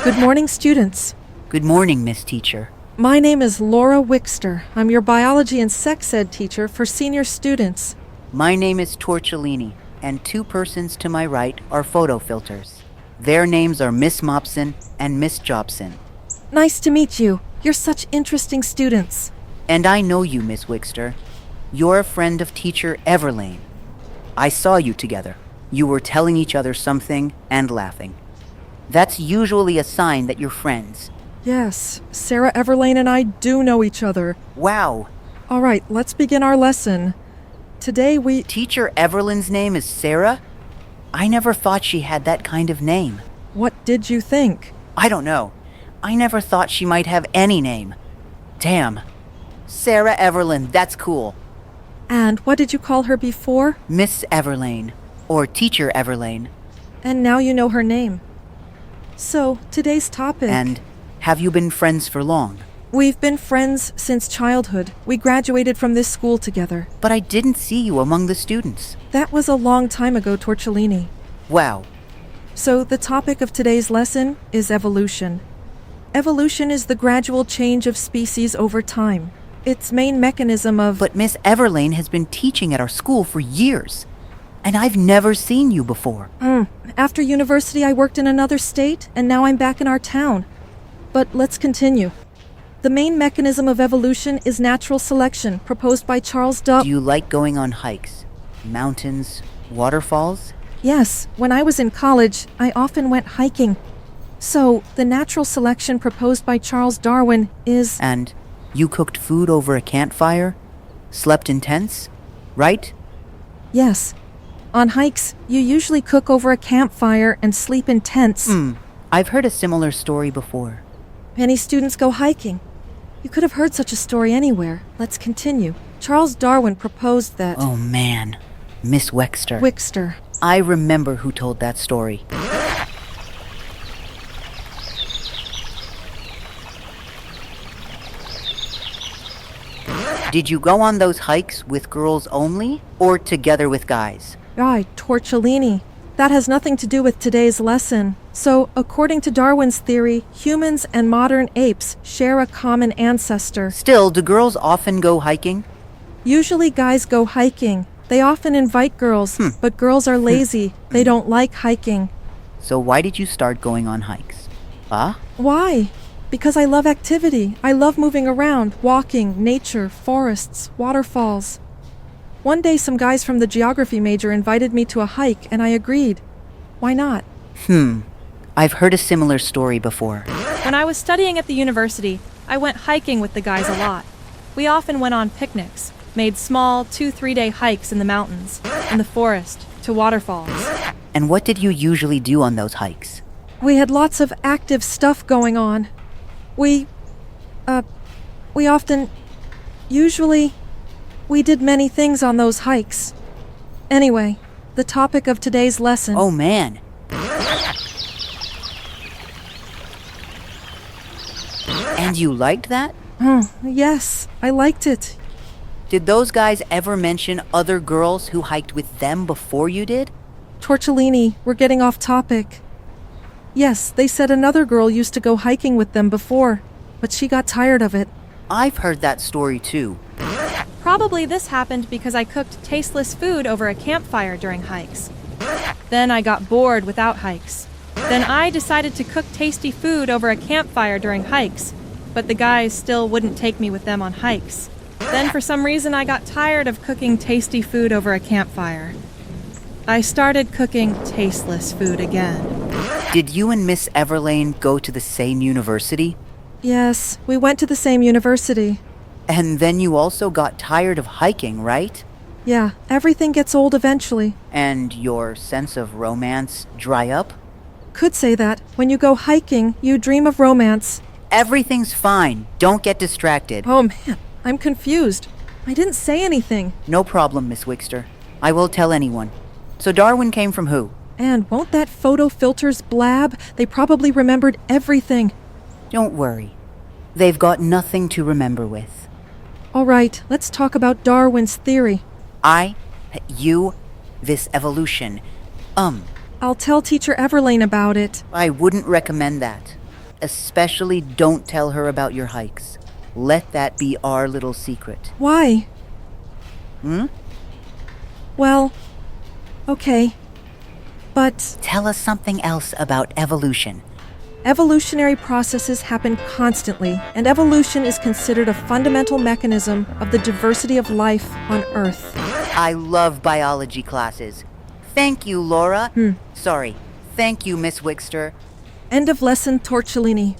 Good morning, students. Good morning, Miss Teacher. My name is Laura Wixter. I'm your biology and sex ed teacher for senior students. My name is Torcelini, and two persons to my right are photo filters. Their names are Miss Mopson and Miss Jobson. Nice to meet you. You're such interesting students. And I know you, Miss Wixter. You're a friend of teacher Everlain. I saw you together. You were telling each other something and laughing. That's usually a sign that you're friends. Yes, Sarah Everlain and I do know each other. Wow. All right, let's begin our lesson. Today we... Teacher Everlain's name is Sarah? I never thought she had that kind of name. What did you think? I don't know. I never thought she might have any name. Damn. Sarah Everlain, that's cool. And what did you call her before? Miss Everlain, or Teacher Everlain. And now you know her name. So, today's topic... And have you been friends for long? We've been friends since childhood. We graduated from this school together. But I didn't see you among the students. That was a long time ago, Torcelini. Wow. So, the topic of today's lesson is evolution. Evolution is the gradual change of species over time. Its main mechanism of... But Miss Everlain has been teaching at our school for years. And I've never seen you before. After university, I worked in another state, and now I'm back in our town. But let's continue. The main mechanism of evolution is natural selection, proposed by Charles Do you like going on hikes? Mountains? Waterfalls? Yes, when I was in college, I often went hiking. So, the natural selection proposed by Charles Darwin is... And you cooked food over a campfire? Slept in tents? Right? Yes. On hikes, you usually cook over a campfire and sleep in tents. I've heard a similar story before. Many students go hiking. You could have heard such a story anywhere. Let's continue. Charles Darwin proposed that... Oh man, Miss Wixter. Wixter. I remember who told that story. Did you go on those hikes with girls only, or together with guys? Right, Torcelini. That has nothing to do with today's lesson. So, according to Darwin's theory, humans and modern apes share a common ancestor. Still, do girls often go hiking? Usually guys go hiking. They often invite girls, but girls are lazy. They don't like hiking. So why did you start going on hikes? Huh? Why? Because I love activity. I love moving around, walking, nature, forests, waterfalls. One day some guys from the geography major invited me to a hike, and I agreed. Why not? I've heard a similar story before. When I was studying at the university, I went hiking with the guys a lot. We often went on picnics, made small 2-3 day hikes in the mountains, in the forest, to waterfalls. And what did you usually do on those hikes? We had lots of active stuff going on. We did many things on those hikes. Anyway, the topic of today's lesson... Oh man. And you liked that? Yes, I liked it. Did those guys ever mention other girls who hiked with them before you did? Torcelini, we're getting off topic. Yes, they said another girl used to go hiking with them before, but she got tired of it. I've heard that story too. Probably this happened because I cooked tasteless food over a campfire during hikes. Then I got bored without hikes. Then I decided to cook tasty food over a campfire during hikes, but the guys still wouldn't take me with them on hikes. Then for some reason I got tired of cooking tasty food over a campfire. I started cooking tasteless food again. Did you and Miss Everlain go to the same university? Yes, we went to the same university. And then you also got tired of hiking, right? Yeah, everything gets old eventually. And your sense of romance dry up? Could say that. When you go hiking, you dream of romance. Everything's fine. Don't get distracted. Oh man, I'm confused. I didn't say anything. No problem, Miss Wixter. I will tell anyone. So Darwin came from who? And won't that photo filters blab? They probably remembered everything. Don't worry. They've got nothing to remember with. All right, let's talk about Darwin's theory. This evolution. I'll tell Teacher Everlain about it. I wouldn't recommend that. Especially don't tell her about your hikes. Let that be our little secret. Why? Well, okay. But Tell us something else about evolution. evolutionary processes happen constantly, and evolution is considered a fundamental mechanism of the diversity of life on Earth. I love biology classes. Thank you, Laura. Sorry. Thank you, Miss Wixter. End of lesson, Torcelini.